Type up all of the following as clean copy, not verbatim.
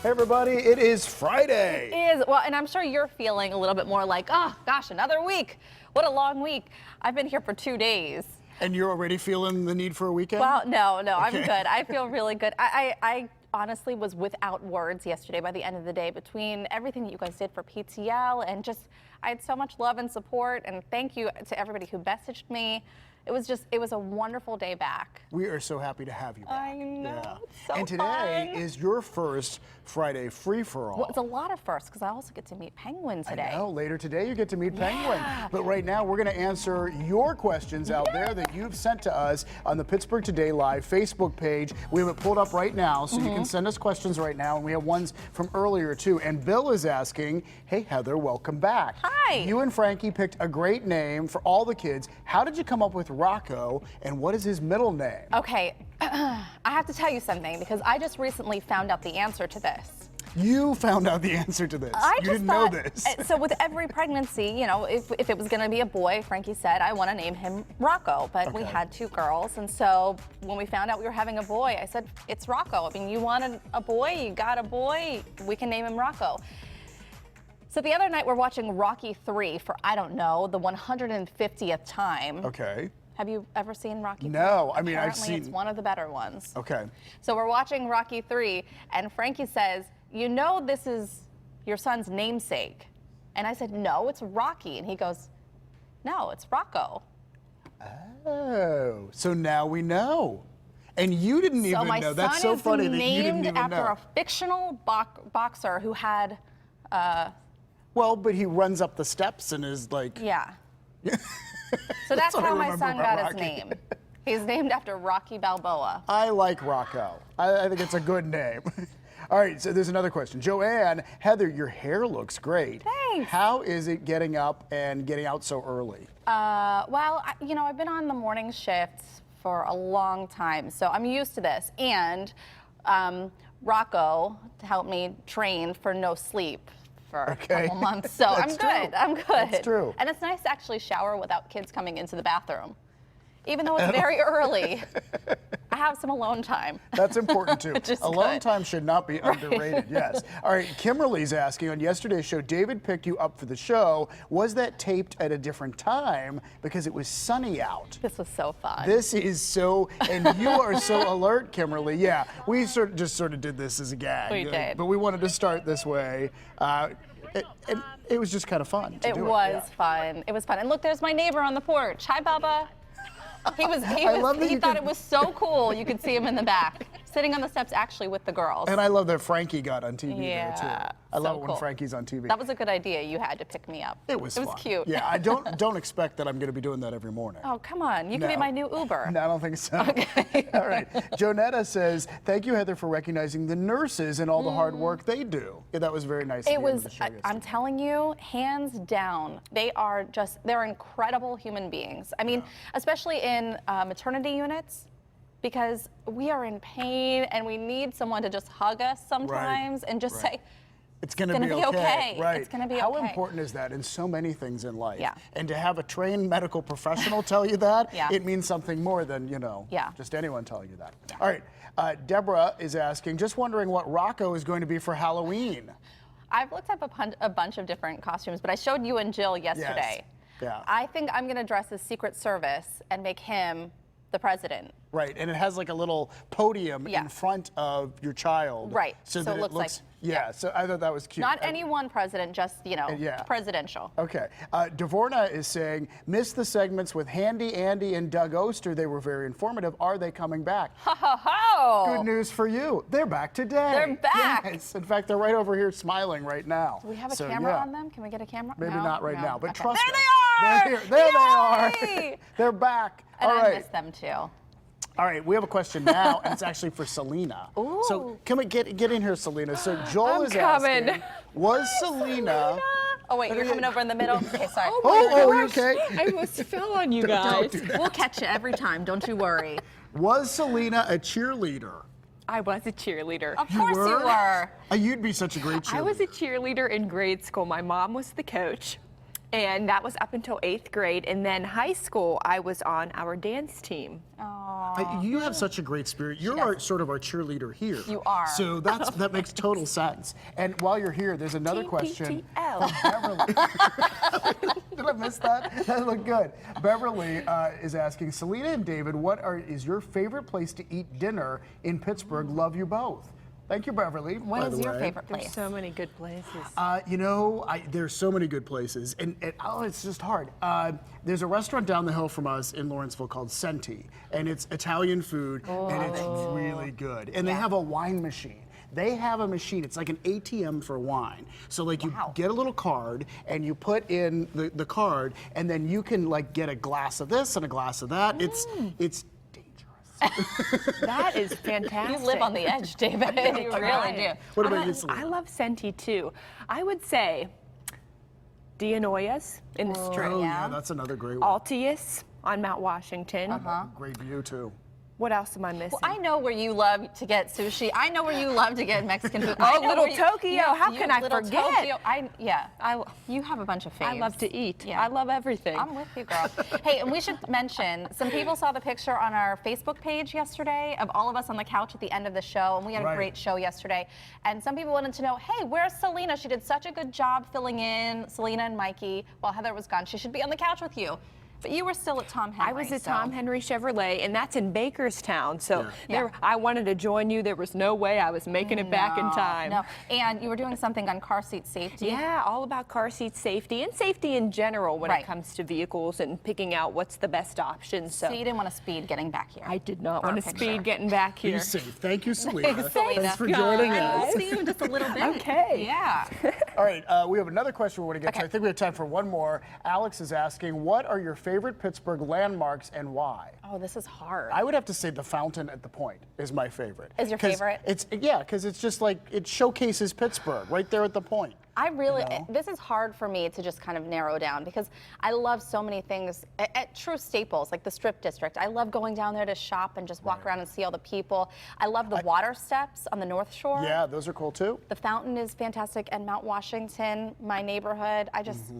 Hey everybody, it is Friday. It is. Well, and I'm sure you're feeling a little bit more like, oh gosh, another week. What a long week. I've been here for 2 days. And you're already feeling the need for a weekend? Well, no, okay. I'm good. I feel really good. I honestly was without words yesterday by the end of the day between everything that you guys did for PTL and just, I had so much love and support, and thank you to everybody who messaged me. It was a wonderful day back. We are so happy to have you back. I know. Yeah. It's so and today fun. is your first Friday free-for-all. Well, it's a lot of firsts because I also get to meet Penguin today. I know. Later today you get to meet Penguin. Yeah. But right now we're going to answer your questions out there that you've sent to us on the Pittsburgh Today Live Facebook page. We have it pulled up right now, so you can send us questions right now. And we have ones from earlier too. And Bill is asking, hey Heather, welcome back. Hi. You and Frankie picked a great name for all the kids. How did you come up with Rocco, and what is his middle name? Okay, I have to tell you something because I just recently found out the answer to this. You found out the answer to this. You didn't know this. So with every pregnancy, you know, if it was going to be a boy, Frankie said, I want to name him Rocco. But we had 2 girls. And so when we found out we were having a boy, I said, it's Rocco. I mean, you wanted a boy, you got a boy, we can name him Rocco. So the other night we're watching Rocky 3 for, I don't know, the 150th time. Okay. Have you ever seen Rocky 3? No, I mean, I've Apparently seen. it's one of the better ones. Okay. So we're watching Rocky 3, and Frankie says, you know this is your son's namesake. And I said, no, it's Rocky. And he goes, no, it's Rocco. Oh, so now we know. And you didn't even know. That's so funny that you didn't even know. So my son is named after a fictional boxer who had... well, but he runs up the steps and is like... Yeah. So that's what I how my remember son about got his Rocky. name. He's named after Rocky Balboa. I like Rocco. I think it's a good name. All right, so there's another question. Joanne, Heather, your hair looks great. Thanks. How is it getting up and getting out so early? Well, you know, I've been on the morning shifts for a long time, so I'm used to this. And Rocco helped me train for no sleep for a couple months, so I'm good. I'm good. That's true. And it's nice to actually shower without kids coming into the bathroom. Even though it's very early, I have some alone time. That's important too. Alone good. time should not be underrated, yes. All right, Kimberly's asking, on yesterday's show, David picked you up for the show. Was that taped at a different time because it was sunny out? This was so fun. This is so, and you are so alert, Kimberly. Yeah, we just sort of did this as a gag. We did. But we wanted to start this way. It was just kind of fun to do it. It was fun. It was fun. And look, there's my neighbor on the porch. Hi, Bubba. He thought it was so cool. You could see him in the back, sitting on the steps actually with the girls. And I love that Frankie got on TV there too. I love it when cool. Frankie's on TV. That was a good idea. You had to pick me up. It was fun. Cute. Yeah, I don't expect that I'm going to be doing that every morning. Oh, come on. You can be my new Uber. No, I don't think so. Okay. All right. Jonetta says, thank you, Heather, for recognizing the nurses and all the hard work they do. Yeah, that was very nice. It was, I'm telling you, hands down, they're incredible human beings. I mean, especially in maternity units, because we are in pain and we need someone to just hug us sometimes and just say, it's going to be okay. Right. It's going to be How okay. important is that in so many things in life? Yeah. And to have a trained medical professional tell you that, Yeah. it means something more than, Yeah. just anyone telling you that. Yeah. All right. Deborah is asking, just wondering what Rocco is going to be for Halloween. I've looked up a bunch of different costumes, but I showed you and Jill yesterday. Yes. Yeah. I think I'm going to dress as Secret Service and make him the president. Right, and it has like a little podium in front of your child. Right, So so that it looks like- Yeah, so I thought that was cute. Not any one president, just, presidential. Okay. Devorah is saying, missed the segments with Handy Andy and Doug Oster. They were very informative. Are they coming back? Ho, ho, ho! Good news for you. They're back today. They're back. Yes. In fact, they're right over here smiling right now. Do we have a camera on them? Can we get a camera? Maybe No? not right No. now, but Okay. trust There us. they are! They're here. There Yay! they are. They're back. And All I right. miss them too. All right, we have a question now, and it's actually for Selena. Ooh. So come on, get in here, Selena. So Joel I'm is coming. asking, was Selena... Oh wait, you're coming over in the middle? Okay, sorry. Oh, are you okay? I almost fell on you guys. Don't do that. We'll catch you every time, don't you worry. Was Selena a cheerleader? I was a cheerleader. Of course you were. You'd be such a great cheerleader. I was a cheerleader in grade school. My mom was the coach. And that was up until 8th grade. And then high school, I was on our dance team. You have such a great spirit. You're sort of our cheerleader here. You are. So that makes total sense. And while you're here, there's another question from Beverly. Did I miss that? That looked good. Beverly is asking, Selena and David, is your favorite place to eat dinner in Pittsburgh? Love you both. Thank you, Beverly. What is your favorite place? There's so many good places. There's so many good places, and it's just hard. There's a restaurant down the hill from us in Lawrenceville called Senti, and it's Italian food, and it's really good. And they have a wine machine. They have a machine. It's like an ATM for wine. So like you get a little card and you put in the card, and then you can like get a glass of this and a glass of that. It's That is fantastic. You live on the edge, David. You really do. What about you, Selena? I love Senti too. I would say Dianoia's in the Strip. Oh yeah, that's another great one. Altius on Mount Washington. Great view too. What else am I missing? Well, I know where you love to get sushi. I know where you love to get Mexican food. Oh, Little Tokyo. How can I forget? Tokyo. You have a bunch of faves. I love to eat. Yeah. I love everything. I'm with you, girl. Hey, and we should mention, some people saw the picture on our Facebook page yesterday of all of us on the couch at the end of the show, and we had a great show yesterday. And some people wanted to know, hey, where's Selena? She did such a good job filling in, Selena and Mikey, while Heather was gone. She should be on the couch with you. But you were still at Tom Henry. I was at Tom Henry Chevrolet, and that's in Bakerstown. So I wanted to join you. There was no way I was making it back in time. No, and you were doing something on car seat safety. Yeah, all about car seat safety and safety in general when it comes to vehicles and picking out what's the best option. So you didn't want to speed getting back here. I did not want to speed getting back here. Be safe. Thank you, Selena. Thanks for joining us. We'll see you in just a little bit. Okay. Yeah. All right, we have another question we want to get to. I think we have time for one more. Alex is asking, what are your favorite Pittsburgh landmarks and why? Oh, this is hard. I would have to say the fountain at the Point is my favorite. Is your favorite? Because it's just like, it showcases Pittsburgh right there at the Point. I really, this is hard for me to just kind of narrow down because I love so many things at true staples, like the Strip District. I love going down there to shop and just walk around and see all the people. I love the water steps on the North Shore. Yeah, those are cool too. The fountain is fantastic, and Mount Washington, my neighborhood.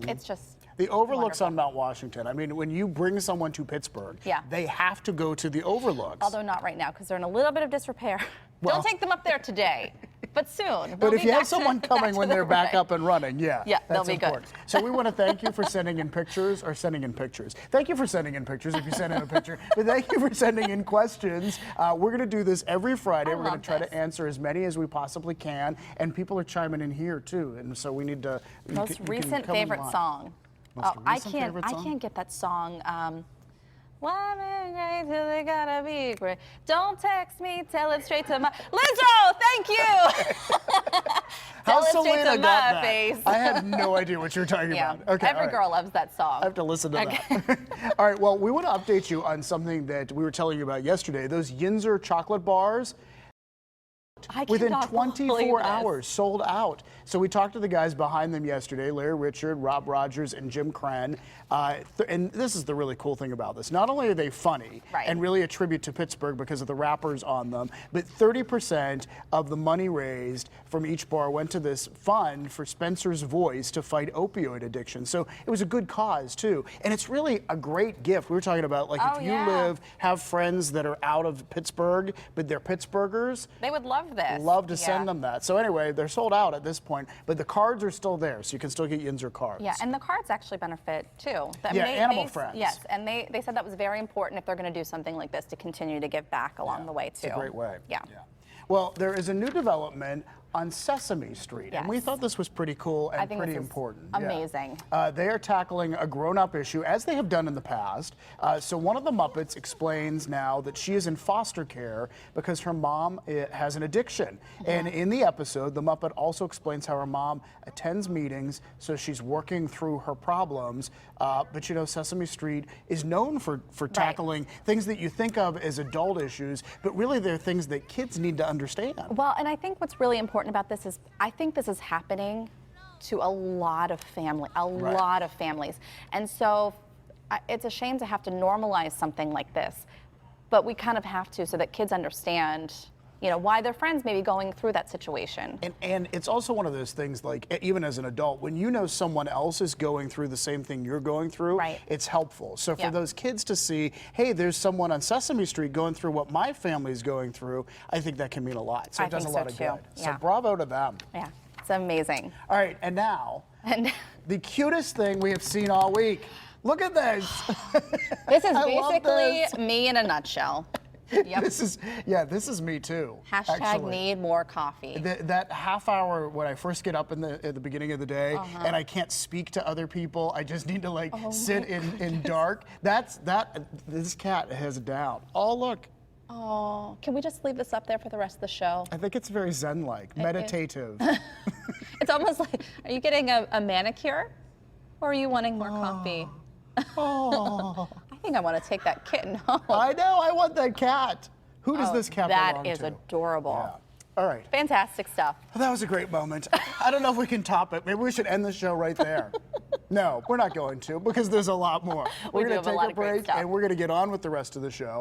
It's just the overlooks wonderful. on Mount Washington. I mean, when you bring someone to Pittsburgh, they have to go to the overlooks. Although not right now because they're in a little bit of disrepair. Well, don't take them up there today, but soon. But if you have someone coming when they're back up and running, they'll be important. Good. So we want to thank you for sending in pictures, Thank you for sending in pictures if you send in a picture, but thank you for sending in questions. We're going to do this every Friday. We're going to try to answer as many as we possibly can, and people are chiming in here too, and so we need to. Most recent favorite song. I can't get that song. Why men till they gotta be great? Don't text me, tell it straight to my Lizzo. Thank you. Tell it straight to my face. I had no idea what you were talking about. Okay, every girl loves that song. I have to listen to that. All right. Well, we want to update you on something that we were telling you about yesterday. Those Yinzer chocolate bars. Within 24 hours, sold out. So we talked to the guys behind them yesterday, Larry Richard, Rob Rogers, and Jim Kren. And this is the really cool thing about this. Not only are they funny and really a tribute to Pittsburgh because of the wrappers on them, but 30% of the money raised from each bar went to this fund for Spencer's Voice to fight opioid addiction. So it was a good cause, too. And it's really a great gift. We were talking about, like, if you have friends that are out of Pittsburgh, but they're Pittsburghers. They would love this. Love to send them that. So anyway, they're sold out at this point, but the cards are still there, so you can still get Yinzer cards. Yeah, and the cards actually benefit too. Animal Friends. Yes, and they said that was very important if they're going to do something like this to continue to give back along the way too. It's a great way. Yeah. Well, there is a new development on Sesame Street, and we thought this was pretty cool and pretty important. Amazing. They are tackling a grown-up issue, as they have done in the past. So one of the Muppets explains now that she is in foster care because her mom has an addiction. And in the episode, the Muppet also explains how her mom attends meetings, so she's working through her problems. But you know, Sesame Street is known for tackling things that you think of as adult issues, but really they're things that kids need to understand. Well, and I think what's really important about this is I think this is happening to a lot of families. And so it's a shame to have to normalize something like this, but we kind of have to so that kids understand why their friends may be going through that situation. And it's also one of those things, like, even as an adult, when you know someone else is going through the same thing you're going through, Right. it's helpful. So for Yeah. those kids to see, hey, there's someone on Sesame Street going through what my family's going through, I think that can mean a lot. So I it does a think lot so of too. good. So Yeah. bravo to them. Yeah, it's amazing. All right, and now, And the cutest thing we have seen all week. Look at this. this is I love basically this. me in a nutshell. Yep. This is me too. Hashtag actually. need more coffee. That half hour when I first get up at the beginning of the day and I can't speak to other people, I just need to like sit in dark. This cat has it down. Oh, look. Oh, can we just leave this up there for the rest of the show? I think it's very zen-like, meditative. It's almost like, are you getting a manicure or are you wanting more coffee? Oh, I think I want to take that kitten home. I know. I want that cat. Who does this cat belong That is to? adorable. Yeah. All right. Fantastic stuff. Well, that was a great moment. I don't know if we can top it. Maybe we should end the show right there. No, we're not going to, because there's a lot more. We We're do going to have a take lot a of great break stuff. and we're going to get on with the rest of the show.